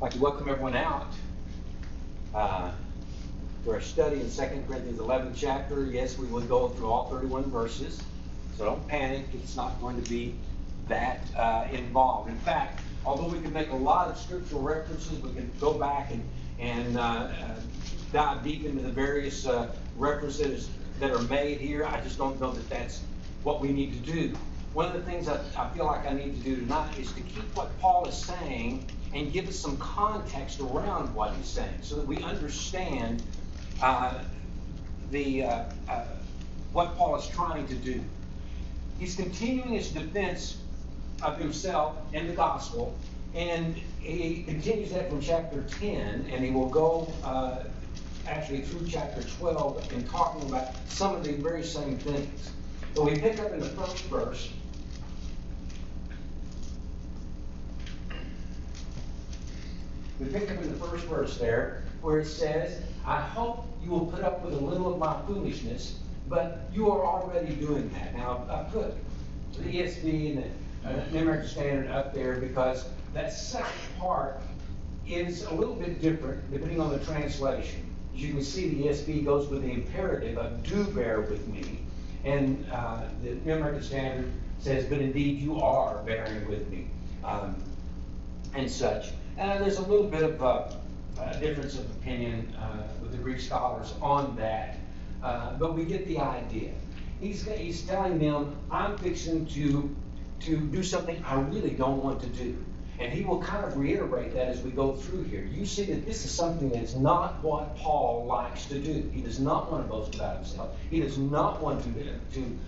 I'd like to welcome everyone out to our study in 2 Corinthians 11th chapter. Yes, we will go through all 31 verses, so don't panic. It's not going to be that involved. In fact, although we can make a lot of scriptural references, we can go back and dive deep into the various references that are made here. I just don't know that that's what we need to do. One of the things I feel like I need to do tonight is to keep what Paul is saying and give us some context around what he's saying so that we understand what Paul is trying to do. He's continuing his defense of himself and the gospel, and he continues that from chapter 10, and he will go actually through chapter 12 in talking about some of the very same things. So we pick up in the first verse. We pick up in the first verse there, where it says, I hope you will put up with a little of my foolishness, but you are already doing that. Now, I put the ESV and the American Standard up there because that second part is a little bit different depending on the translation. As you can see, the ESV goes with the imperative of do bear with me. And the American Standard says, but indeed you are bearing with me, and such. There's a little bit of a difference of opinion with the Greek scholars on that, but we get the idea. He's telling them, I'm fixing to do something I really don't want to do. And he will kind of reiterate that as we go through here. You see that this is something that's not what Paul likes to do. He does not want to boast about himself. He does not want to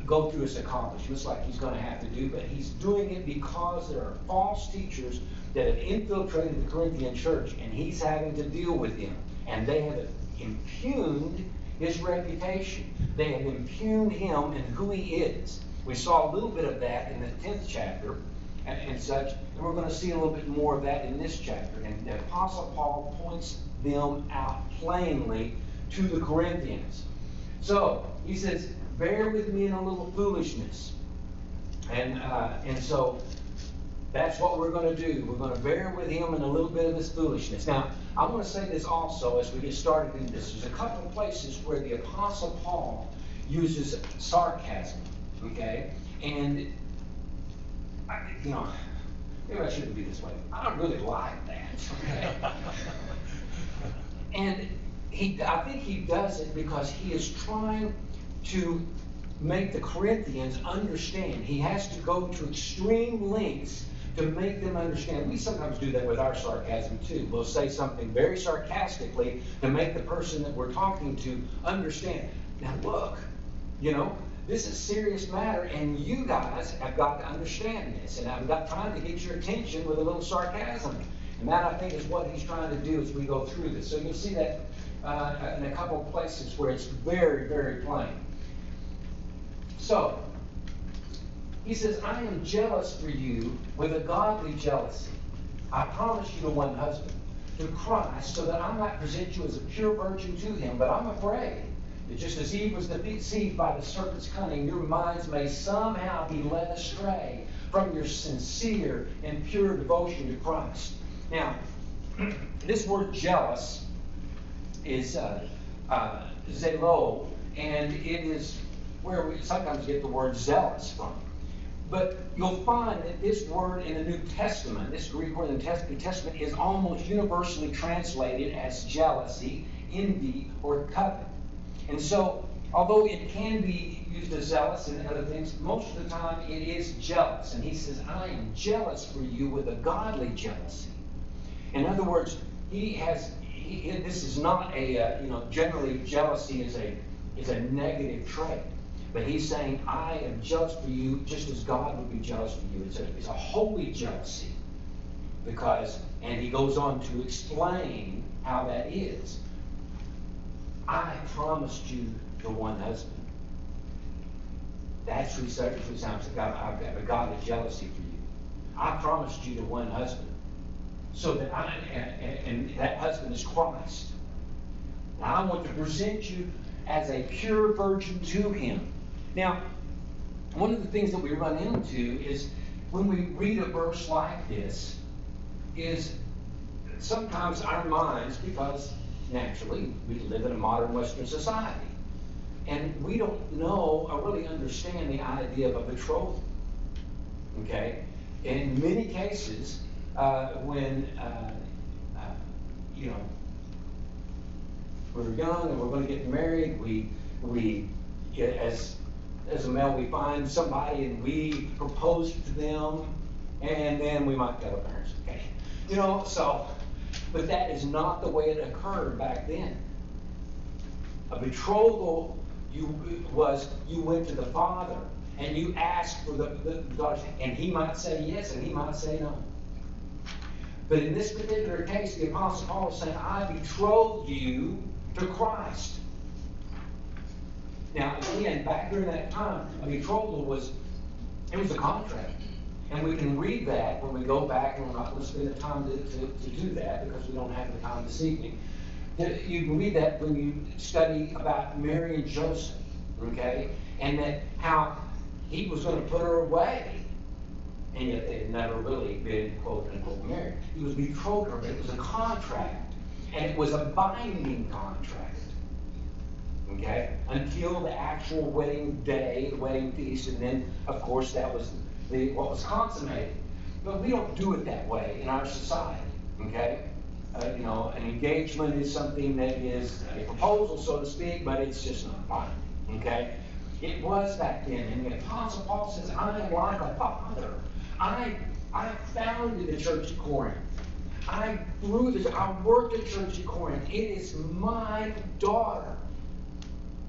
go through his accomplishments like he's going to have to do, but he's doing it because there are false teachers that have infiltrated the Corinthian church, and he's having to deal with them. And they have impugned his reputation. They have impugned him and who he is. We saw a little bit of that in the 10th chapter and such, and we're going to see a little bit more of that in this chapter. And the Apostle Paul points them out plainly to the Corinthians. So he says, bear with me in a little foolishness. And so that's what we're going to do. We're going to bear with him in a little bit of his foolishness. Now, I want to say this also as we get started in this. There's a couple of places where the Apostle Paul uses sarcasm, okay? And, maybe I shouldn't be this way. I don't really like that, okay? And I think he does it because he is trying to make the Corinthians understand. He has to go to extreme lengths to make them understand. We sometimes do that with our sarcasm too. We'll say something very sarcastically to make the person that we're talking to understand. Now look, this is a serious matter, and you guys have got to understand this. And I've got time to get your attention with a little sarcasm. And that, I think, is what he's trying to do as we go through this. So you'll see that in a couple of places where it's very, very plain. So, he says, I am jealous for you with a godly jealousy. I promise you to one husband, to Christ, so that I might present you as a pure virgin to him. But I'm afraid that just as Eve was deceived by the serpent's cunning, your minds may somehow be led astray from your sincere and pure devotion to Christ. Now, this word jealous is zelo, and it is where we sometimes get the word zealous from. But you'll find that this word in the New Testament, this Greek word in the New Testament, is almost universally translated as jealousy, envy, or covet. And so, although it can be used as zealous and other things, most of the time it is jealous. And he says, I am jealous for you with a godly jealousy. In other words, this is not generally jealousy is a negative trait. But he's saying, I am jealous for you just as God would be jealous for you. It's a holy jealousy. And he goes on to explain how that is. I promised you the one husband. That's what he said. I've got a godly jealousy for you. I promised you the one husband. So that and that husband is Christ. Now I want to present you as a pure virgin to him. Now, one of the things that we run into is when we read a verse like this, is sometimes our minds, because naturally we live in a modern Western society, and we don't know or really understand the idea of a betrothal. Okay? In many cases, when you know, we're young and we're going to get married, we as a male, we find somebody and we propose to them, and then we might tell our parents, okay? You know, so, but that is not the way it occurred back then. A betrothal, you went to the father and you asked for the daughter, and he might say yes and he might say no. But in this particular case, the Apostle Paul is saying, I betrothed you to Christ. Now, again, back during that time, a betrothal was a contract. And we can read that when we go back, and we're not going to spend the time to do that because we don't have the time this evening. You can read that when you study about Mary and Joseph, okay? And that how he was going to put her away. And yet they had never really been, quote unquote, married. He was betrothed her, but it was a contract. And it was a binding contract. Okay? Until the actual wedding day, the wedding feast, and then, of course, that was what was consummated. But we don't do it that way in our society. Okay? You know, an engagement is something that is a proposal, so to speak, but it's just not binding. Okay? It was back then. And the Apostle Paul says, I am like a father. I founded the church at Corinth. I worked at church at Corinth. It is my daughter.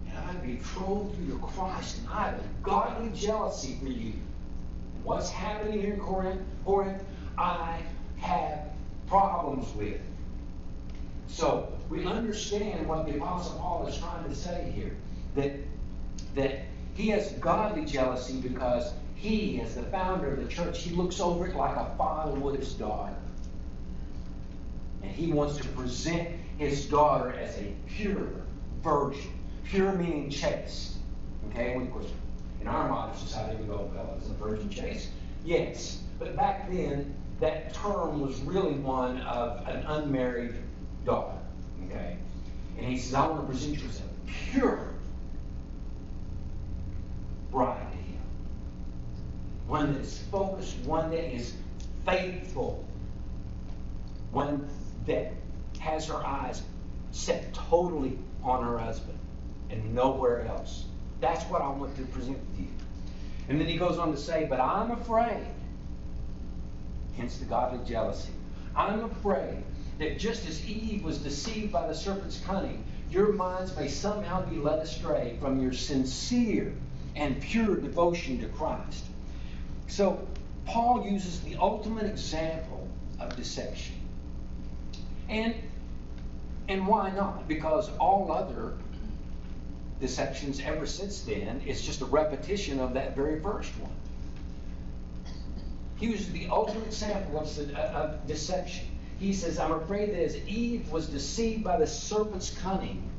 And I betrothed you to Christ, and I have a godly jealousy for you. And what's happening here in Corinth, I have problems with. So we understand what the Apostle Paul is trying to say here. That he has godly jealousy because he, as the founder of the church, he looks over it like a father would his daughter. And he wants to present his daughter as a pure virgin. Pure meaning chaste. Okay? And of course, in our modern society, we go, well, is a virgin chaste? Yes. But back then, that term was really one of an unmarried daughter. Okay? And he says, I want to present you as a pure bride to him. One that is focused, one that is faithful, one that has her eyes set totally on her husband and nowhere else. That's what I want to present to you. And then he goes on to say, but I'm afraid, hence the godly jealousy, I'm afraid that just as Eve was deceived by the serpent's cunning, your minds may somehow be led astray from your sincere and pure devotion to Christ. So, Paul uses the ultimate example of deception. And why not? Because all other deceptions ever since then is just a repetition of that very first one. He uses the ultimate example of deception. He says, I'm afraid that as Eve was deceived by the serpent's cunning,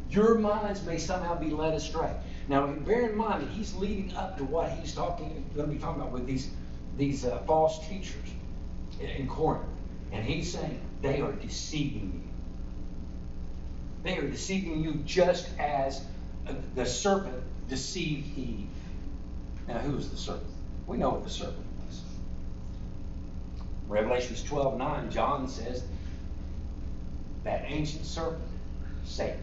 your minds may somehow be led astray. Now, bear in mind that he's leading up to what he's going to be talking about with these false teachers in Corinth. And he's saying they are deceiving you. They are deceiving you just as the serpent deceived Eve. Now, who was the serpent? We know what the serpent was. Revelations 12:9, John says, that ancient serpent, Satan.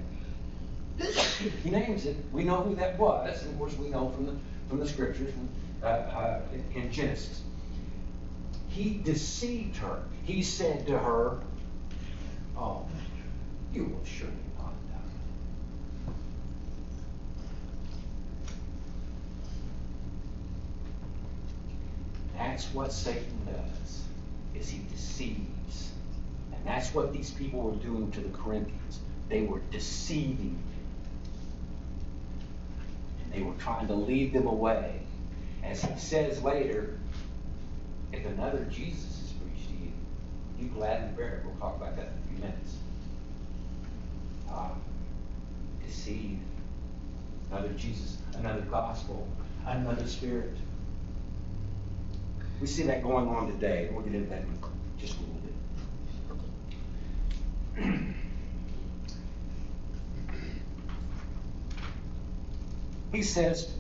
He names it. We know who that was. And of course, we know from the scriptures in Genesis. He deceived her. He said to her, oh, you will surely not die. That's what Satan does, is he deceives. And that's what these people were doing to the Corinthians. They were deceiving them. And they were trying to lead them away. As he says later, if another Jesus is preached to you, you gladly bear it. We'll talk about that in a few minutes. Deceive. Another Jesus, another gospel, another spirit. We see that going on today. We'll get into that in just a little bit. He says,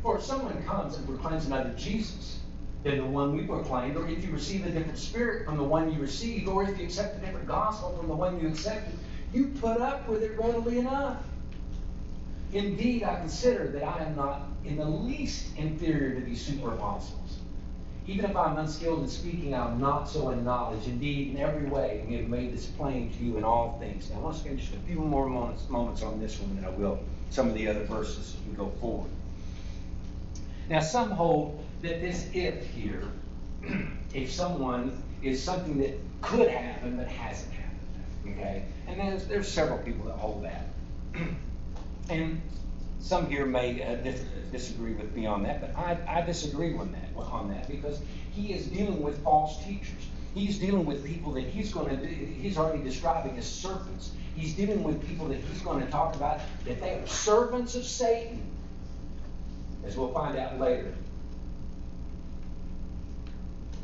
for if someone comes and proclaims another Jesus than the one we proclaimed, or if you receive a different spirit from the one you received, or if you accept a different gospel from the one you accepted, you put up with it readily enough. Indeed, I consider that I am not in the least inferior to these super apostles. Even if I'm unskilled in speaking, I'm not so in knowledge. Indeed, in every way, we have made this plain to you in all things. Now, I want to spend just a few more moments on this one than I will some of the other verses as we go forward. Now, some hold that this if here, if someone, is something that could happen but hasn't happened. Okay? And there's several people that hold that. And some here may disagree with me on that, but I disagree on that because he is dealing with false teachers. He's dealing with people that he's already describing as serpents. He's dealing with people that he's going to talk about that they are servants of Satan, as we'll find out later.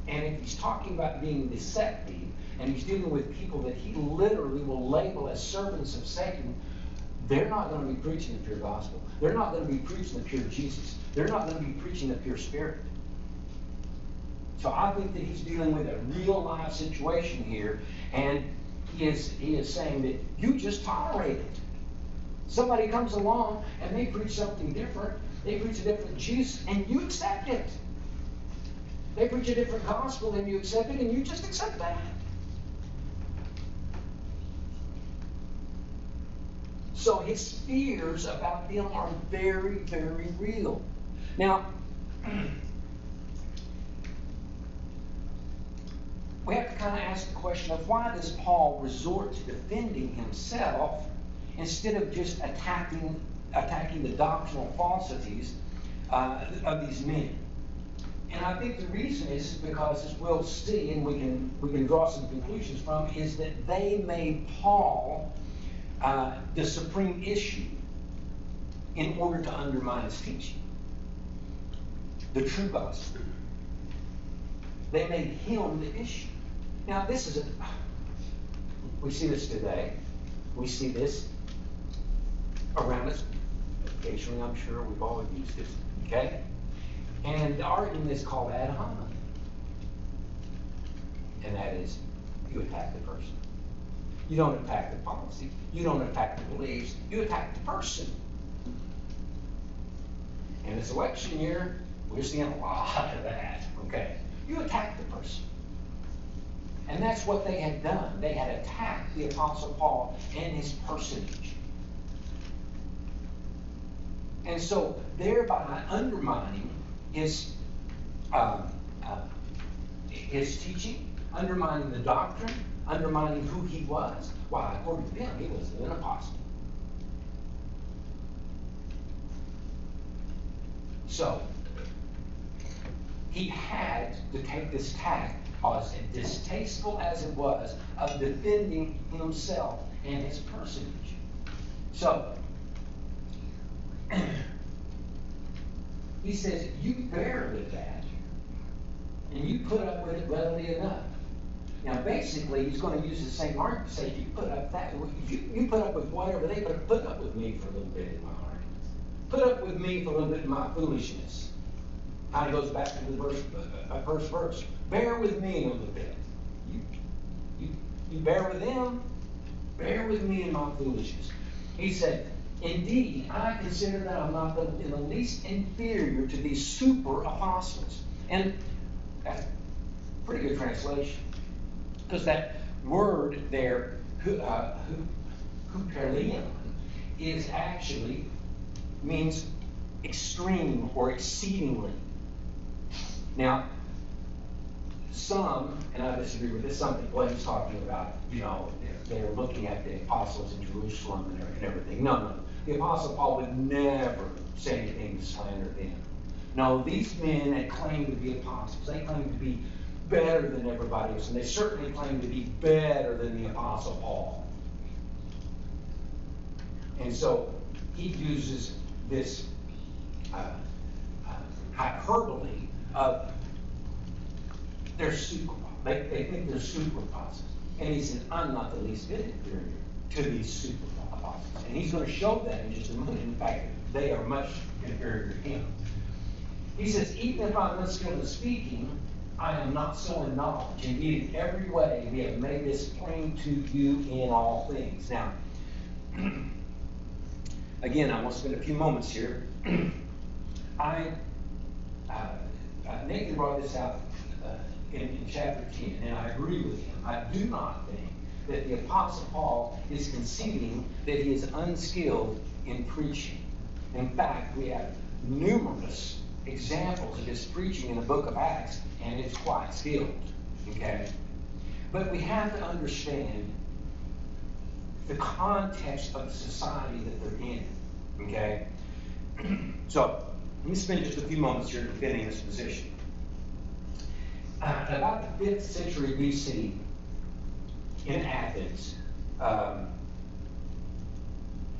And if he's talking about being deceptive, and he's dealing with people that he literally will label as servants of Satan, they're not going to be preaching the pure gospel. They're not going to be preaching the pure Jesus. They're not going to be preaching the pure spirit. So I think that he's dealing with a real life situation here, and he is saying that you just tolerate it. Somebody comes along and they preach something different. They preach a different Jesus, and you accept it. They preach a different gospel, and you accept it, and you just accept that. So his fears about them are very, very real. Now, we have to kind of ask the question of why does Paul resort to defending himself instead of just attacking the doctrinal falsities of these men? And I think the reason is because, as we'll see, and we can draw some conclusions from, is that they made Paul the supreme issue in order to undermine his teaching, the true gospel. They made him the issue. Now, we see this today. We see this around us. Occasionally, I'm sure we've all used it. Okay? And the argument is called ad hominem. And that is, you attack the person. You don't attack the policy. You don't attack the beliefs. You attack the person. And this election year, we're seeing a lot of that. Okay? You attack the person. And that's what they had done. They had attacked the Apostle Paul and his personage. And so, thereby undermining his teaching, undermining the doctrine, undermining who he was. Why, according to them, he was an apostle. So, he had to take this tack, as distasteful as it was, of defending himself and his personage. So, he says, you bear with that, and you put up with it readily enough. Now, basically, he's going to use the same argument to say, you put up that, you put up with whatever they put up with me for a little bit in my arguments. Put up with me for a little bit in my foolishness. Kind of goes back to the first verse. Bear with me a little bit. You bear with them, bear with me in my foolishness. He said, indeed, I consider that I'm not in the least inferior to these super apostles. And that's a pretty good translation. Because that word there, huperleon, is actually means extreme or exceedingly. Now, some, and I disagree with this, some people he's talking about, they're looking at the apostles in Jerusalem and everything. No. The Apostle Paul would never say anything to slander them. No, these men had claimed to be apostles. They claimed to be better than everybody else, and they certainly claimed to be better than the Apostle Paul. And so he uses this hyperbole of they're super, they think they're super apostles. And he said, I'm not the least bit inferior to these super apostles. And he's going to show that in just a moment. In fact, they are much inferior to him. He says, even if I'm unskilled in speaking, I am not so in knowledge. Indeed, in every way, we have made this plain to you in all things. Now, again, I want to spend a few moments here. Nathan brought this out in chapter 10, and I agree with him. I do not think that the Apostle Paul is conceding that he is unskilled in preaching. In fact, we have numerous examples of his preaching in the book of Acts, and it's quite skilled. Okay? But we have to understand the context of the society that they're in. Okay? So, let me spend just a few moments here defending this position. About the 5th century BC, in Athens,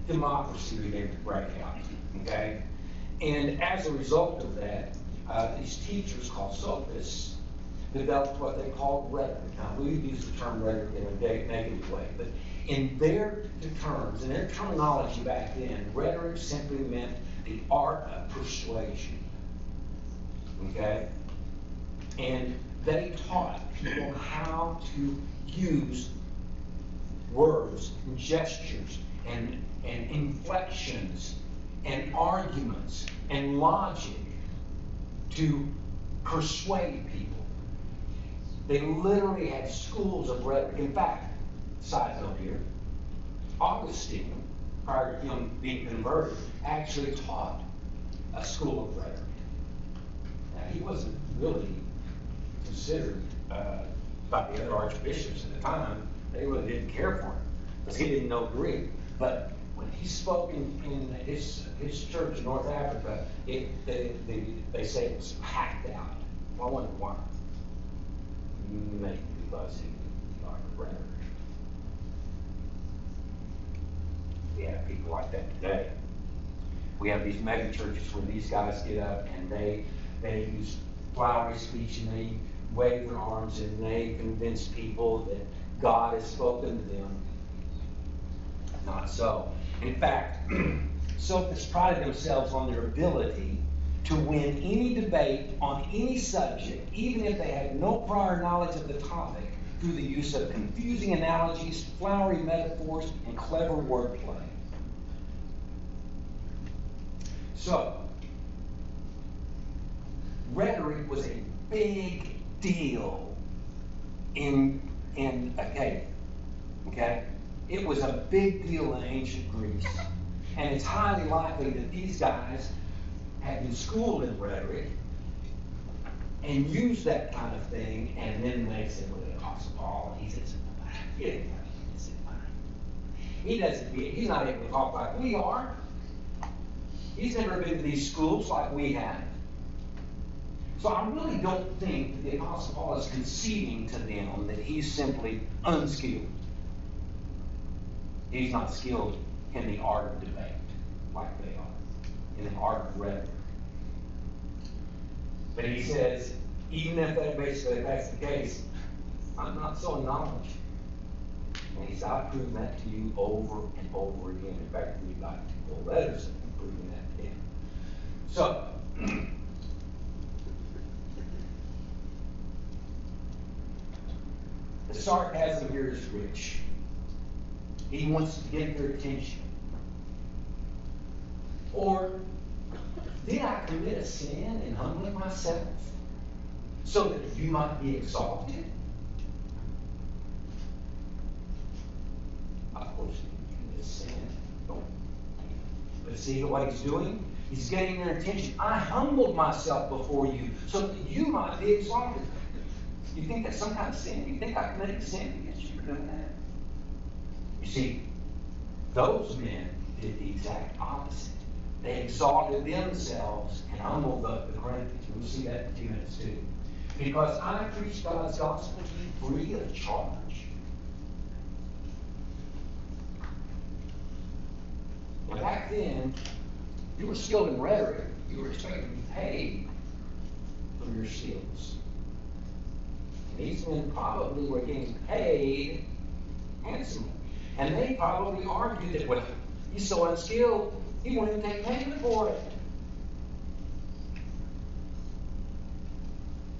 democracy began to break out. Okay? And as a result of that, these teachers called sophists developed what they called rhetoric. Now, we use the term rhetoric in a negative way, but in their terms, in their terminology back then, rhetoric simply meant the art of persuasion. Okay? And they taught people how to use words and gestures and inflections and arguments and logic to persuade people. They literally had schools of rhetoric. In fact, side note here, Augustine, prior to him being converted, actually taught a school of rhetoric. Now, he wasn't really considered by the other archbishops at the time. They really didn't care for him because he didn't know Greek. But when he spoke in his church in North Africa, they say it was packed out. Well, I wonder why. Maybe because he was a rhetoric. We have people like that today. We have these mega churches where these guys get up and they use flowery speech and they wave their arms and they convince people that God has spoken to them. Not so. In fact, sophists prided themselves on their ability to win any debate on any subject, even if they had no prior knowledge of the topic, through the use of confusing analogies, flowery metaphors, and clever wordplay. So, rhetoric was a big deal in Achaia. Okay? It was a big deal in ancient Greece. And it's highly likely that these guys had been schooled in rhetoric and used that kind of thing, and then they said, well, the Apostle Paul, he says, he's not able to talk like we are. He's never been to these schools like we have. So I really don't think that the Apostle Paul is conceding to them that he's simply unskilled. He's not skilled in the art of debate like they are, in the art of rhetoric. But he says, even if that's the case, I'm not so in knowledge. And he says, I've proven that to you over and over again. In fact, we've got full letters proving that to him. So, the sarcasm here is rich. He wants to get their attention. Or, did I commit a sin in humbling myself so that you might be exalted? Of course, you commit a sin. Don't. But see what he's doing? He's getting their attention. I humbled myself before you so that you might be exalted. You think that's some kind of sin? You think I committed sin against you for doing that? You see, those men did the exact opposite. They exalted themselves and humbled the Corinthians. We'll see that in a few minutes too. Because I preach God's gospel to you free of charge. Now back then, you were skilled in rhetoric. You were expected to be paid for your skills. These men probably were getting paid handsomely. And they probably argued that, well, he's so unskilled, he won't even take payment for it.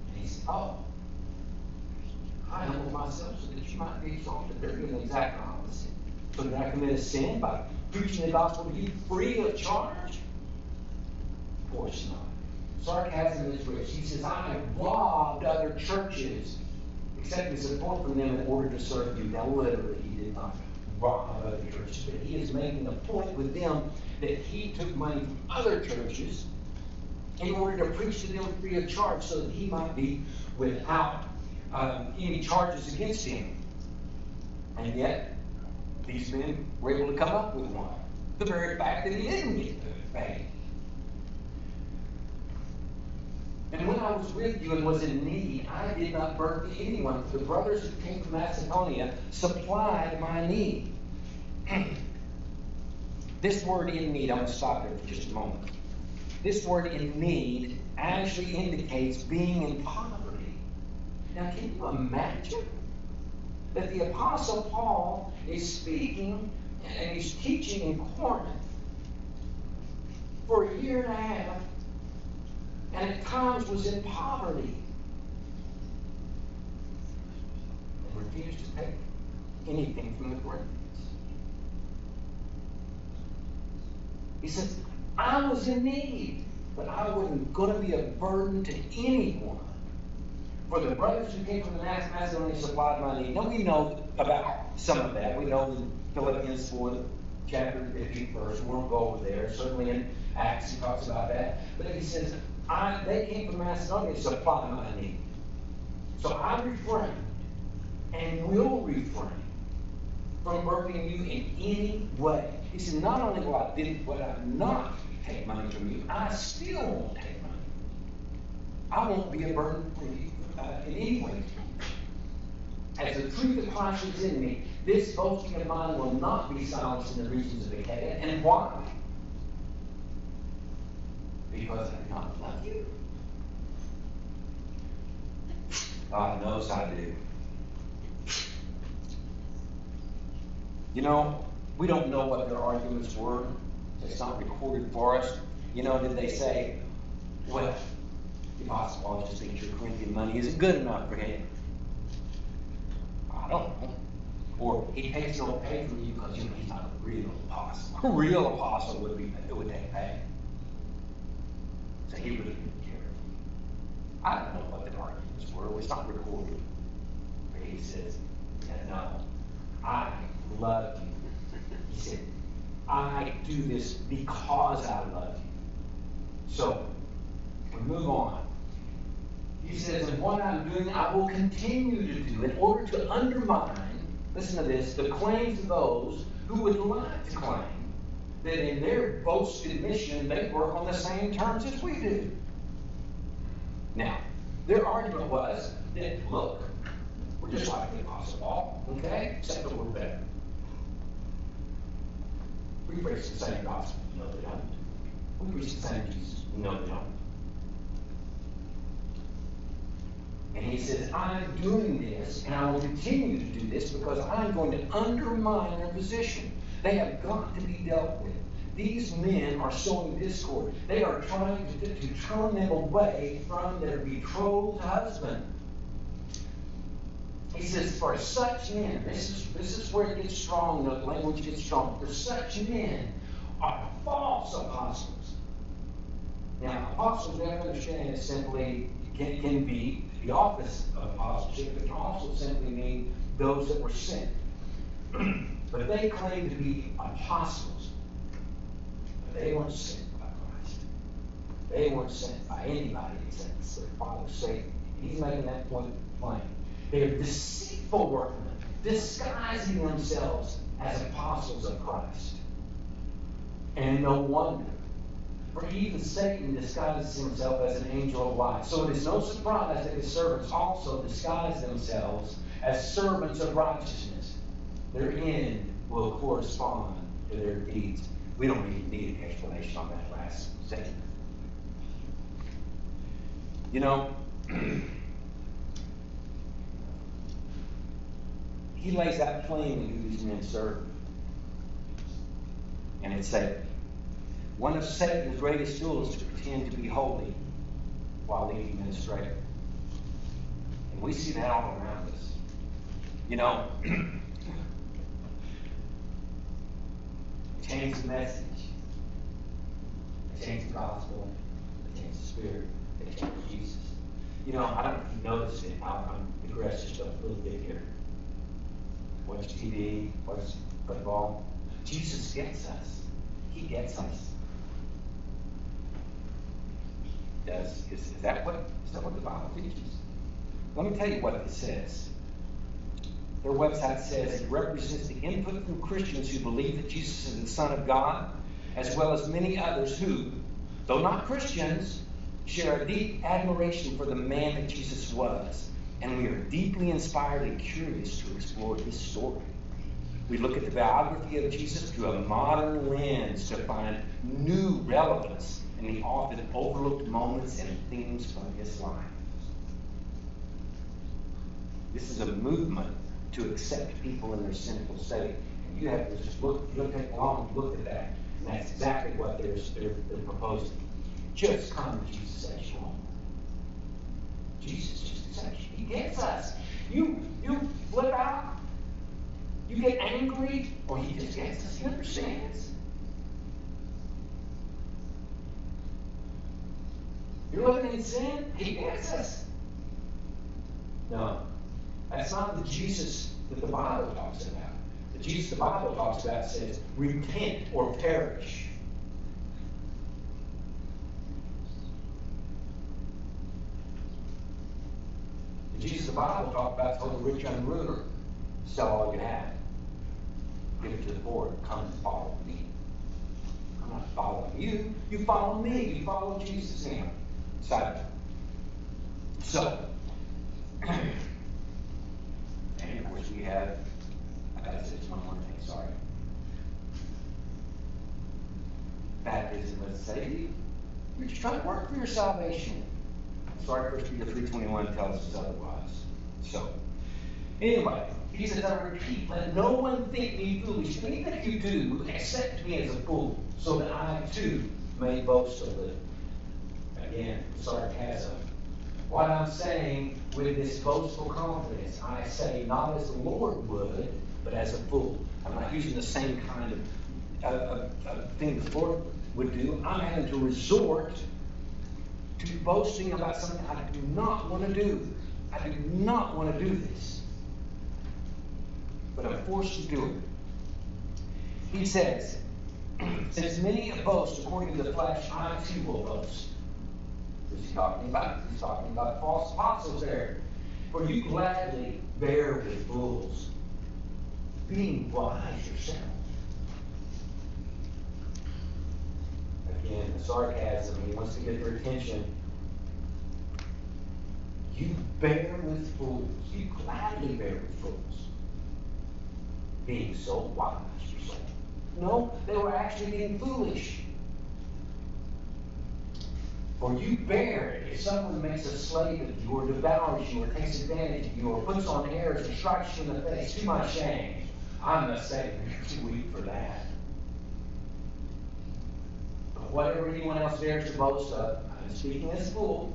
And he said, oh, I humble myself so that you might be exalted. They're doing the exact opposite. So did I commit a sin by preaching the gospel to you free of charge? Of course not. Sarcasm is rich. He says, I have robbed other churches, accepting support from them in order to serve you. Now, literally, he did not rob other churches, but he is making a point with them that he took money from other churches in order to preach to them free of charge so that he might be without any charges against him. And yet, these men were able to come up with one. The very fact that he didn't get paid. And when I was with you and was in need, I did not burden anyone, for the brothers who came from Macedonia supplied my need. This word in need, I'm going to stop there for just a moment. This word in need actually indicates being in poverty. Now, can you imagine that the Apostle Paul is speaking and he's teaching in Corinth for a year and a half, and at times was in poverty and refused to take anything from the Corinthians? He says, I was in need, but I wasn't going to be a burden to anyone. For the brothers who came from the Macedonia supplied my need. Now we know about some of that. We know in Philippians 4, chapter 15 verse. We won't go over there. Certainly in Acts he talks about that. But he says, they came from Macedonia to supply my need. So I refrain and will refrain from burdening you in any way. He said, not only will I not take money from you, I still won't take money. I won't be a burden for you in any way. As the truth of Christ is in me, this boasting of mine will not be silenced in the regions of Achaia. And why? Because I do not love you. God knows I do. You know, we don't know what their arguments were. It's not recorded for us. You know, did they say, well, the Apostle Paul just thinks your Corinthian money isn't good enough for him? I don't know. Or he takes no pay from you because he's not a real apostle. A real apostle would take pay. So he really didn't care. I don't know what the arguments were. It's not recorded. But he says, no, I love you. He said, I do this because I love you. So, we move on. He says, and what I'm doing, I will continue to do in order to undermine, listen to this, the claims of those who would like to claim that in their boasted mission, they work on the same terms as we do. Now, their argument was that, look, we're just like the Apostle Paul, okay? Except that we're better. We preach the same gospel. No, they don't. We preach the same Jesus. No, they don't. And he says, I'm doing this, and I will continue to do this because I'm going to undermine their position. They have got to be dealt with. These men are sowing discord. They are trying to turn them away from their betrothed husband. He says, for such men, this is where it gets strong, the language gets strong. For such men are false apostles. Now, apostles, we have to understand, it simply can be the office of apostleship. It can also simply mean those that were sent. But they claim to be apostles. But they weren't sent by Christ. They weren't sent by anybody except their father Satan. He's making that point plain. They're deceitful workmen, disguising themselves as apostles of Christ. And no wonder, for even Satan disguises himself as an angel of light. So it is no surprise that his servants also disguise themselves as servants of righteousness. Their end will correspond to their deeds. We don't even need an explanation on that last statement. You know, he lays out plainly who these men serve. And it said, one of Satan's greatest tools is to pretend to be holy while leading men astray. And we see that all around us. You know, change the message. They change the gospel. They change the spirit. They change Jesus. You know, I don't know if you noticed it. I'm digressing just a little bit here. Watch TV, watch football. Jesus gets us. He gets us. Is that what the Bible teaches? Let me tell you what it says. Their website says it represents the input from Christians who believe that Jesus is the Son of God, as well as many others who, though not Christians, share a deep admiration for the man that Jesus was. And we are deeply inspired and curious to explore his story. We look at the biography of Jesus through a modern lens to find new relevance in the often overlooked moments and themes from his life. This is a movement to accept people in their sinful state. And you have to just look at at that. And that's exactly what they're proposing. Just come to Jesus as you are. Jesus just accepts you. He gets us. You flip out. You get angry, or he just gets us. He understands. You're living in sin, he gets us. No, that's not the Jesus that the Bible talks about. The Jesus the Bible talks about says, repent or perish. The Jesus the Bible talks about told the rich young ruler, sell all you have. Give it to the poor. Come and follow me. I'm not following you. You follow me. You follow Jesus in. So, and of course we have, I gotta say one more thing, sorry. Baptism, let's say, you're just trying to work for your salvation. Sorry, 1 Peter 3:21 tells us otherwise. So, anyway, he says, I repeat, let no one think me foolish, but even if you do, accept me as a fool, so that I too may boast a little. Again, sarcasm. What I'm saying with this boastful confidence, I say not as the Lord would, but as a fool. I'm not using the same kind of thing the Lord would do. I'm having to resort to boasting about something I do not want to do. I do not want to do this. But I'm forced to do it. He says, since many boast according to the flesh, I too will boast. Who's he talking about? He's talking about false apostles there. For you gladly bear with fools, being wise yourself. Again, the sarcasm, he wants to get their attention. You bear with fools. You gladly bear with fools. Being so wise yourself. No, they were actually being foolish. For you bear it if someone makes a slave of you, or devours you, or takes advantage of you, or puts on airs, or strikes you in the face. To my shame, I must say, you're too weak for that. But whatever anyone else dares to boast of, I'm speaking as a fool,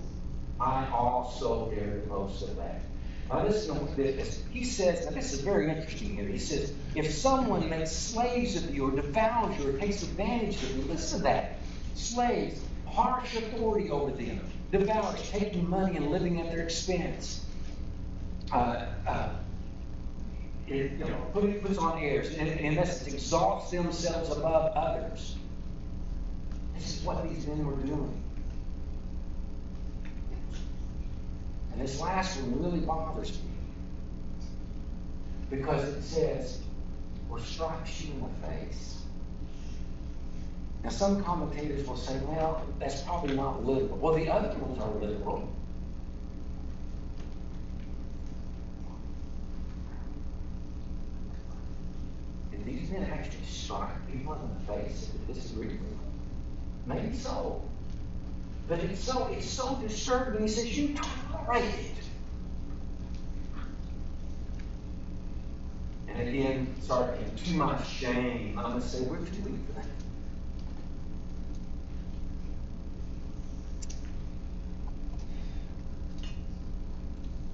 I also dare to boast of that. Now listen to this. He says, and this is very interesting here. He says, if someone makes slaves of you, or devours you, or takes advantage of you, listen to that. Slaves, harsh authority over them. Devours, taking money and living at their expense. Puts on airs, and in essence exalts themselves above others. This is what these men were doing. And this last one really bothers me. Because it says, or strikes you in the face. Now some commentators will say, well, that's probably not literal. Well, the other ones are literal. Did these men actually strike people in the face if they disagree with them? Maybe so. But it's so disturbing. He says, you tolerate it. again, sorry, and to my shame, I'm going to say we're too weak for that.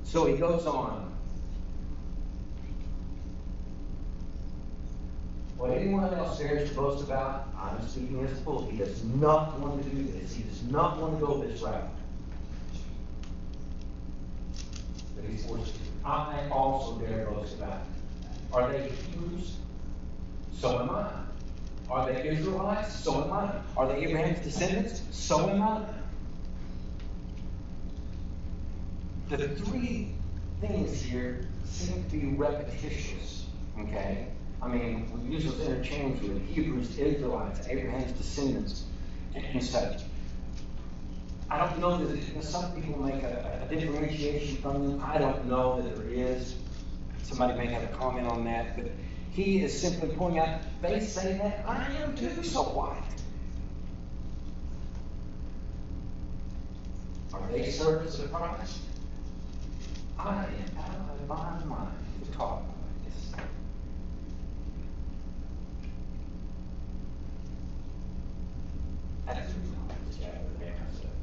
So he goes on. What anyone else dares to boast about, I'm speaking as a fool. He does not want to do this. He does not want to go this route. But he's forced to. I also dare boast about it. Are they Hebrews? So am I. Are they Israelites? So am I. Are they Abraham's descendants? So am I. The three things here seem to be repetitious, okay? I mean, we use those interchangeably: Hebrews, Israelites, Abraham's descendants, and such. I don't know that some people make a differentiation from them. I don't know that there is. Somebody may have a comment on that, but he is simply pointing out, they say that, I am too, so what? Are they servants of Christ? I am out of my mind to talk about this. That's the reason I like this chapter today myself.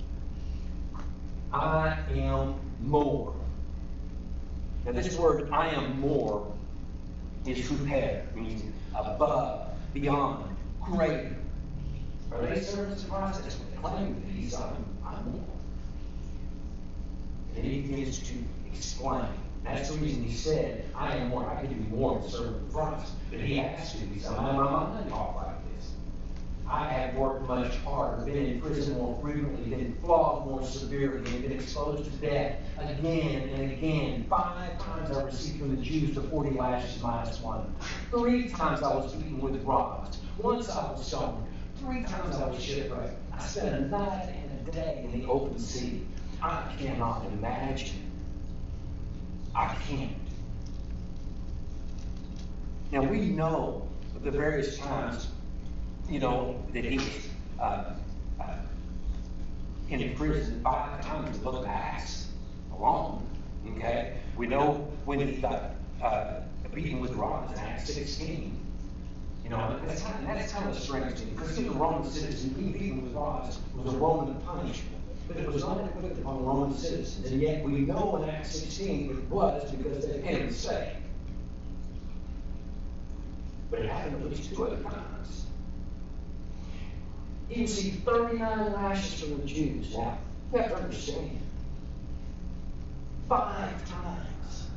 I am more. Now this word, I am more, is huper, means above, beyond, greater. Are they servants of Christ? That's what they claim that he's I'm more. And he begins to explain. That's the reason he said, I am more. I could be more of a servant of Christ. But he asked to be something. I'm not talk like this. I have worked much harder, been in prison more frequently, been flogged more severely, and been exposed to death again and again. 5 times I received from the Jews the 40 lashes minus 1. 3 times I was beaten with rods. Once I was stoned. 3 times I was shipwrecked. I spent a night and a day in the open sea. I cannot imagine. I can't. Now we know the various times, that he was in prison 5 times in the book of Acts alone. Okay? We know when he got beaten with rods in Acts 16. That's kind of a strange thing, because he was a Roman citizen. Being beaten with rods was a Roman punishment. But it was not inflicted upon Roman citizens. And yet we know in Acts 16 it was, because they made a mistake. But it happened at least 2 other times. He received 39 lashes from the Jews. Now, you have to understand. 5 times.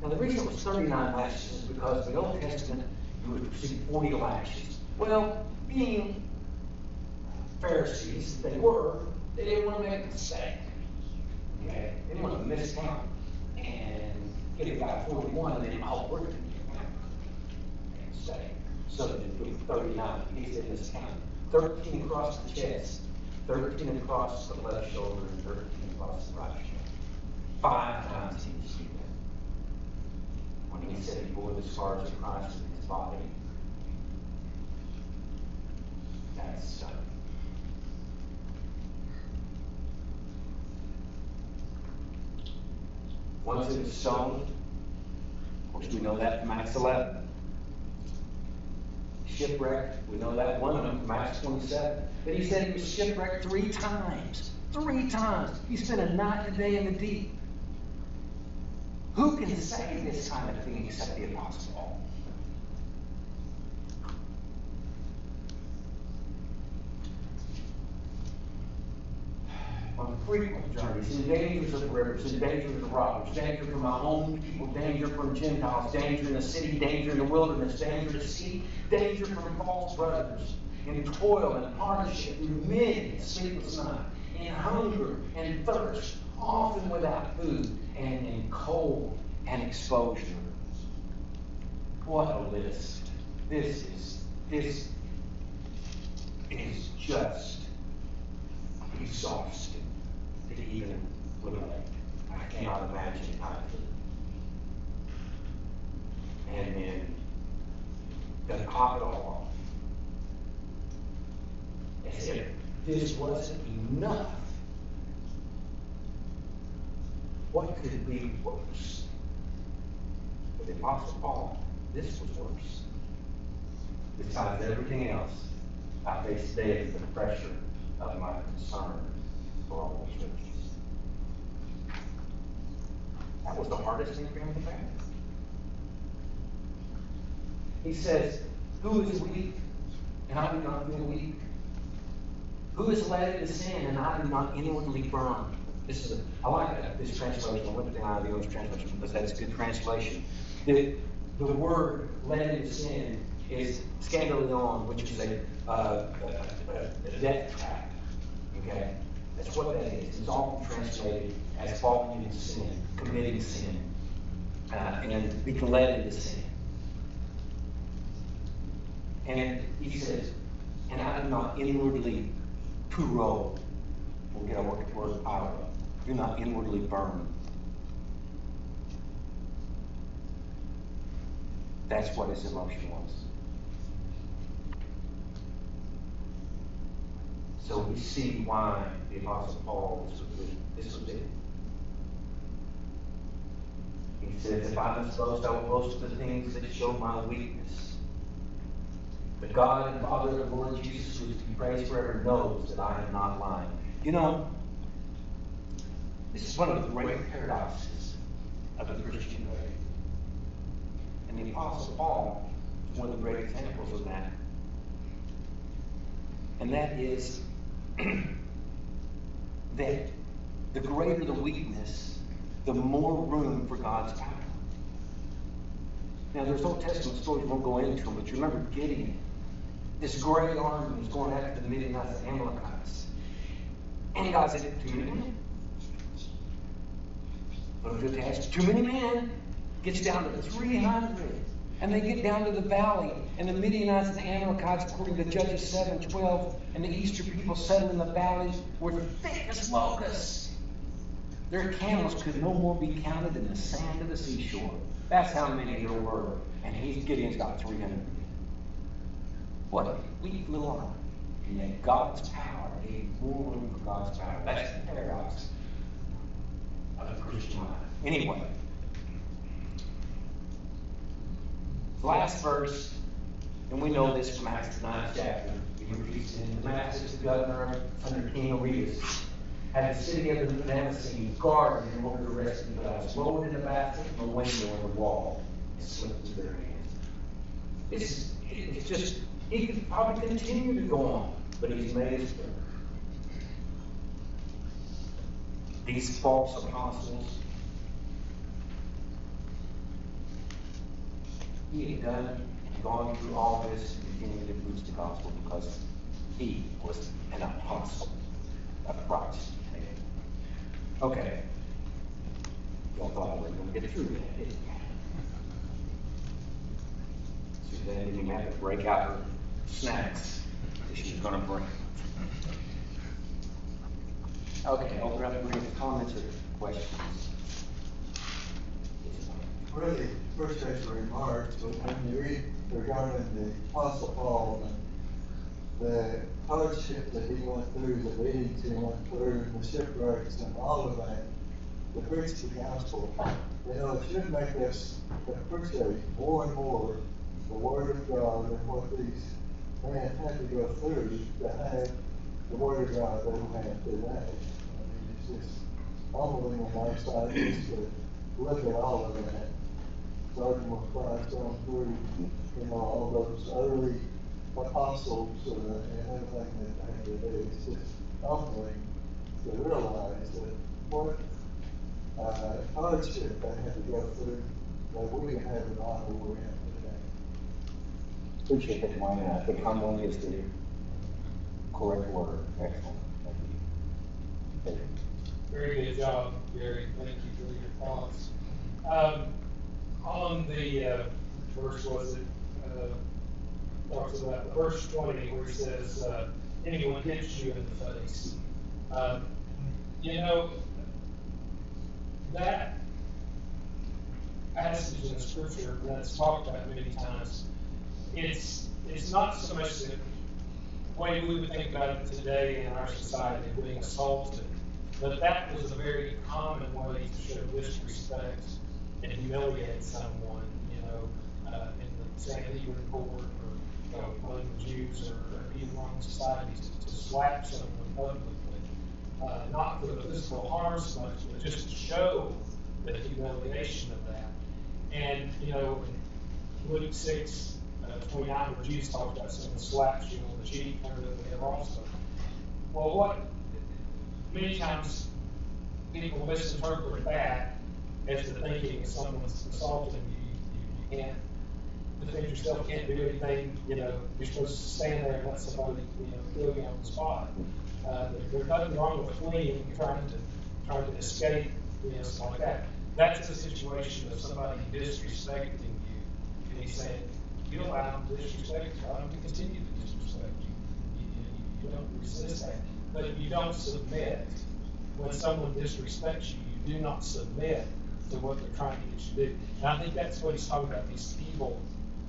Now, the reason it was 39 lashes is because in the Old Testament, you would receive 40 lashes. Well, being Pharisees, they didn't want to make a mistake. Okay? They didn't want to miscount and get a guy 41 and then, we're going to get a mistake. So they put 39. He said miscount. 13 across the chest, 13 across the left shoulder, and 13 across the right shoulder. 5 times he received that. When he said he bore the scars of Christ in his body, that's once it was stoned, of course we know that from Acts 11. Shipwrecked, we know that one of them from Acts 27. But he said he was shipwrecked 3 times. 3 times. He spent a night and a day in the deep. Who can say this kind of thing except the Apostle Paul? On frequent journeys, in dangers of rivers, in dangers of robbers, danger from my own people, danger from Gentiles, danger in the city, danger in the wilderness, danger at sea, danger from false brothers, in toil and hardship, through many a sleepless night, in hunger and thirst, often without food, and in cold and exposure. What a list. This is just exhausting to even look at. I cannot imagine how to. And then to top it all off, as if this wasn't enough. What could be worse For the Apostle Paul, this was worse. Besides everything else, I face daily the pressure of my concern for all the churches. That was the hardest thing for him to bear. He says, who is weak, and I do not feel weak? Who is led into sin, and I do not inwardly burn? I like this translation. I looked at the NIV translation because that's a good translation. The word led into sin is scandalion, which is a death trap. Okay? That's what that is. It's often translated as falling into sin, committing sin, and being led into sin. And he says, and I do not inwardly puro. We'll get our word pyro. Do not inwardly burn. That's what his emotion was. So we see why the Apostle Paul this was it. He says, if I must boast, I will boast of the things that show my weakness. The God and Father of the Lord Jesus, who is to be praised forever, knows that I am not lying. You know, this is one of the great paradoxes of the Christian faith. And the Apostle Paul is one of the great examples of that. And that is that the greater the weakness, the more room for God's power. Now, there's Old Testament stories, we won't go into them, but you remember Gideon. This great army was going after the Midianites and Amalekites. And God said, too many men. Too many men. Gets down to 300. And they get down to the valley. And the Midianites and the Amalekites, according to Judges 7:12, and the eastern people settled in the valley were thick as locusts. Their camels could no more be counted than the sand of the seashore. That's how many there were. And Gideon's got 300. What a weak little army. And yet God's power gave more room for God's power. That's the paradox of the Christian life. Anyway, last verse, and we know this from Acts 9th chapter. Damascus, the governor under King Aretas, had the city of the Damascene guarded in order to rescue the guys. Lowered in the basket from a window on the wall and slipped through their hands. It's just, he could probably continue to go on, but he's made his prayer. These false apostles, he had done and gone through all this and continued to preach the gospel because he was an apostle of Christ. Okay. Y'all thought we were going to get through that, didn't you? Suzanne didn't even have to break out her snacks that she was going to bring. Okay, open up for any comments or questions. Really, first section remarks, but when you read regarding the Apostle Paul and the hardship that he went through, the beatings he went through, the shipwrecks and all of that, to preach the gospel, it should make us appreciate more and more the Word of God and what these men had to go through to have the Word of God that we have today. I mean, it's just humbling on my side just to look at all of that. Starting with Christ on through, all those early apostles and everything that they had to do. It's just humbling to realize that what hardship they had to go through, that we can have an honor we're in today. Appreciate that, Wayne, and I think humbling is the correct word. Excellent. Thank you. Very good job, Gary. Thank you for your thoughts. On the verse, was it, talks about verse 20, where he says, anyone hits you in the face. That passage in the scripture that's talked about many times, it's not so much the way we would think about it today in our society, being assaulted, but that was a very common way to show disrespect and humiliate someone, in the Sanhedrin court, or, among the Jews, or even among society, to slap someone publicly. Not for the physical harm so much, but just to show the humiliation of that. And, in Luke 6:29, where Jesus talks about someone slaps you on the cheek, turn the other head also. Well, what many times people misinterpret that as the thinking if someone's assaulting you, you can't defend yourself, can't do anything, you're supposed to stand there and let somebody, kill you on the spot. There's nothing wrong with fleeing, trying to escape, something like that. That's a situation of somebody disrespecting you, and he's saying, you allow them to disrespect you, allow them to continue to disrespect you. You don't resist that, but you don't submit. When someone disrespects you, you do not submit to what they're trying to get you to do. And I think that's what he's talking about, these evil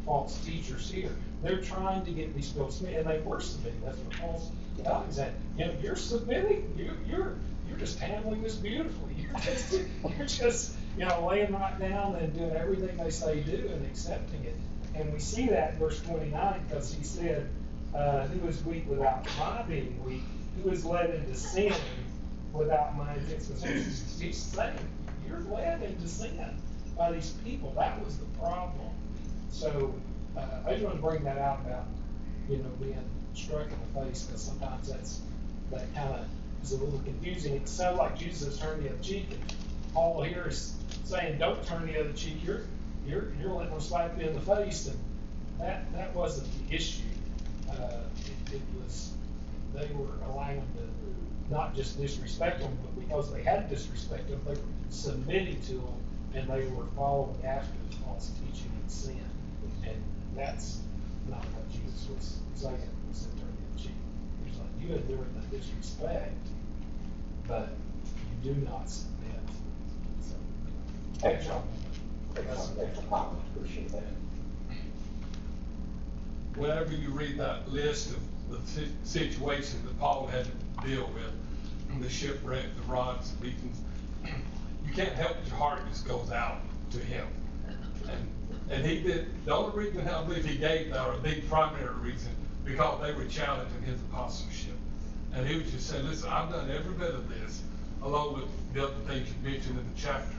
false teachers here. They're trying to get these people to submit, and they were submitting. That's what Paul's talking about. You're submitting. You're just handling this beautifully. You're just laying right down and doing everything they say do and accepting it. And we see that in verse 29, because he said, who is weak without my being weak? Who is led into sin without my intention? He's saying, you're led into sin by these people. That was the problem. So I just want to bring that out about, being struck in the face, because sometimes that kind of is a little confusing. It sounds like Jesus turned the other cheek, and Paul here is saying, don't turn the other cheek. You're letting them slap you in the face, and that wasn't the issue. It was, they were allowing them to not just disrespect them, but because they had disrespect them, they were submitting to them, and they were following after the false teaching and sin. And that's not what Jesus was saying. He said, turn the other cheek. He was like, you endure the disrespect, but you do not submit. So, Excellent. Appreciate that. Whenever you read that list of the situations that Paul had to deal with, the shipwreck, the rods, the beatings, you can't help but your heart just goes out to him. And he did, the only reason I believe he gave that, or the primary reason, because they were challenging his apostleship. And he was just saying, listen, I've done every bit of this, along with the other things you mentioned in the chapter.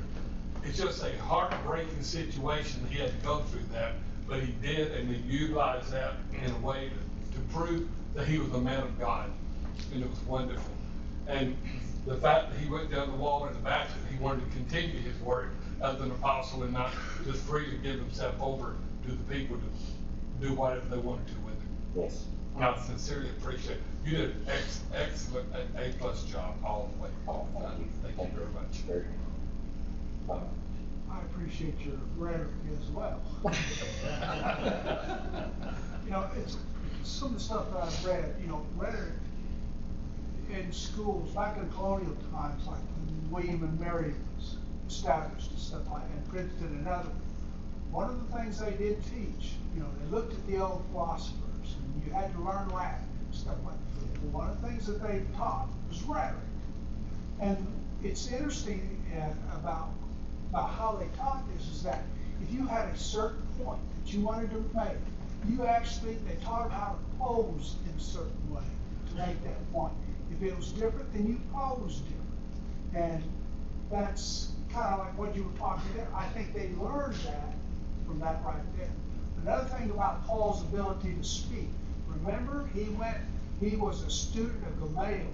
It's just a heartbreaking situation that he had to go through that, but he did, and he utilized that in a way to prove that he was a man of God, and it was wonderful. And the fact that he went down the wall in the basket, he wanted to continue his work as an apostle and not just free to give himself over to the people to do whatever they wanted to with him. Yes. And I sincerely appreciate it. You did an excellent A+ job all the way. Thank you very much. Very good. I appreciate your rhetoric as well. It's some of the stuff that I've read, rhetoric in schools back in colonial times, like when William and Mary was established and stuff like that, and Princeton and others. One of the things they did teach, they looked at the old philosophers, and you had to learn Latin and stuff like that. But one of the things that they taught was rhetoric. And it's interesting about how they taught this is that if you had a certain point that you wanted to make, they taught how to pose in a certain way to make that point. If it was different, then you posed different. And that's kind of like what you were talking there. I think they learned that from that right there. Another thing about Paul's ability to speak. Remember, he was a student of Gamaliel.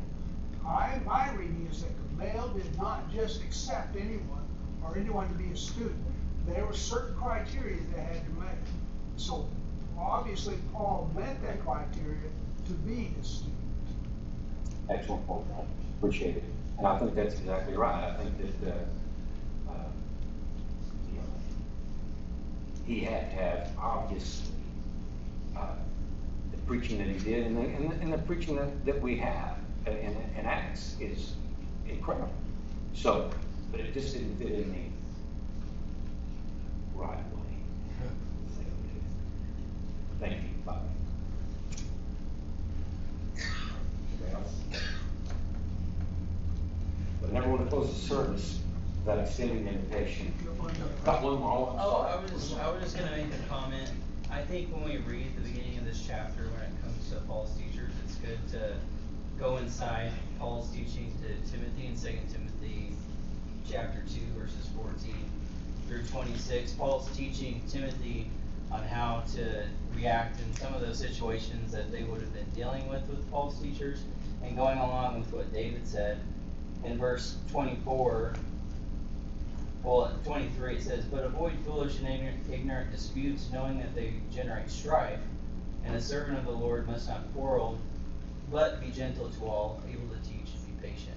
My reading is that Gamaliel did not just accept anyone or anyone to be a student. There were certain criteria they had to make. So obviously Paul met that criteria to be a student. Excellent point. Appreciate it. And I think that's exactly right. I think that he had to have obviously the preaching that he did, and the preaching that we have in Acts is incredible. So, but it just didn't fit in the right way. Thank you. Bye. But I never want to close the service without extending an invitation. Got one more, I'm Oh, sorry. I was just gonna make a comment. I think when we read the beginning of this chapter, when it comes to Paul's teachers, it's good to go inside Paul's teaching to Timothy in 2 Timothy chapter 2 verses 14 through 26. Paul's teaching Timothy on how to react in some of those situations that they would have been dealing with Paul's teachers, and going along with what David said in verse 24. Well, in 23 it says, "But avoid foolish and ignorant disputes, knowing that they generate strife. And a servant of the Lord must not quarrel, but be gentle to all, able to teach and be patient."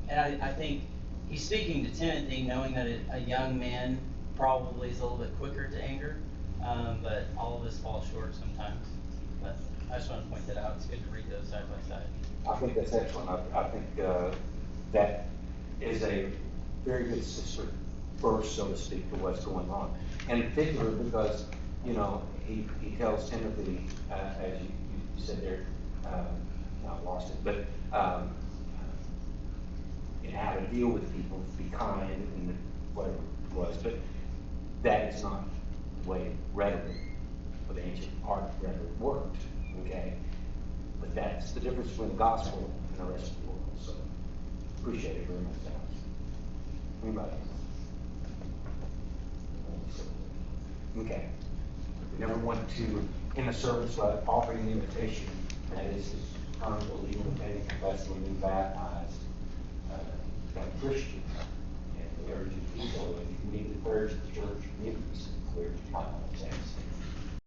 And I think he's speaking to Timothy, knowing that a young man probably is a little bit quicker to anger, but all of us fall short sometimes. But I just want to point that out. It's good to read those side by side. I think that's excellent. I think, that is a very good sister verse, so to speak, to what's going on. And in particular, because, you know, he tells Timothy, as you said there, I lost it, but, how to deal with people, be kind, and whatever it was, but that is not the way rhetoric, or the ancient art of rhetoric worked, okay? But that's the difference between the gospel and the rest of the world, so appreciate it very much, Alex. Anybody else? Okay. We never want to, in a service like offering the invitation, that is to come to believe in faith, confess and be baptized, become Christian. And we urge you to do so. If you need to clergy, the church, communities, clergy, common sense.